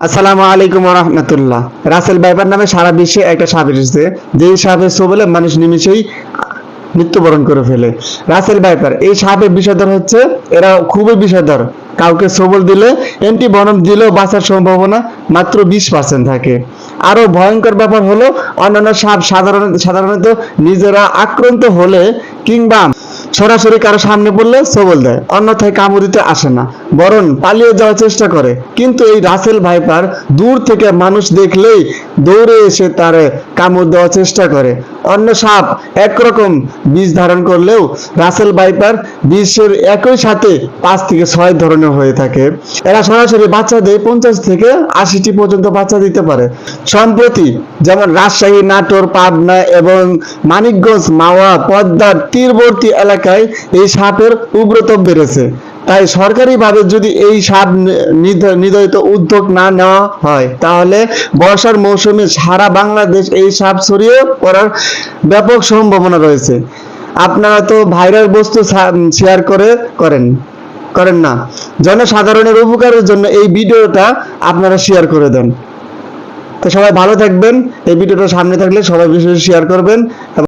আসসালামু আলাইকুম ওয়া রাহমাতুল্লাহ। রাসেল ভাইপার নামে সারা বিশ্বে একটা সাপ এসেছে, যেই সাপের ছোবলে মানুষ নিমেষেই মৃত্যুবরণ করে ফেলে। রাসেল ভাইপার এই সাপের বিষধর হচ্ছে, এরা খুবই বিষধর। কাউকে ছোবল দিলে, অ্যান্টিভেনম দিলেও বাঁচার সম্ভাবনা মাত্র 20% থাকে। আরো ভয়ঙ্কর ব্যাপার হলো, অন্যান্য সাপ সাধারণত নিজেরা আক্রান্ত হলে কিংবা সরাসরি কারো সামনে পড়লে ছোবল দেয়, অন্যথায় কামড় দিতে আসে না, বরং পালিয়ে যাওয়ার চেষ্টা করে। কিন্তু এই রাসেল ভাইপার দূর থেকে মানুষ দেখলেই দৌড়ে এসে তার কামড় দেওয়ার চেষ্টা করে। অন্য সাপ একরকম বিষ ধারণ করলেও রাসেল ভাইপার বিষের একই সাথে 5 থেকে 6 ধরনের হয়ে থাকে। এরা সরাসরি বাচ্চা দেয়, 50 থেকে 80টি পর্যন্ত বাচ্চা দিতে পারে। সম্প্রতি যেমন রাজশাহী, নাটোর, পাবনা এবং মানিকগঞ্জ, মাওয়া, পদ্মার তীরবর্তী এলাকায় এই সাপের উগ্রতা বেড়েছে। তাই সরকারিভাবে যদি এই সাপ নির্ধারিত উদ্যোগ না নেওয়া হয়, তাহলে বর্ষার মৌসুমে সারা বাংলাদেশ এই সাপ ছড়িয়ে পড়ার ব্যাপক সম্ভাবনা রয়েছে। আপনারা তো ভাইরাল বস্তু শেয়ার করেন না, জনসাধারণের উপকারের জন্য এই ভিডিওটা আপনারা শেয়ার করে দেন। তো সবাই ভালো থাকবেন। এই ভিডিওটা সামনে থাকলে সবাই বেশি বেশি শেয়ার করবেন।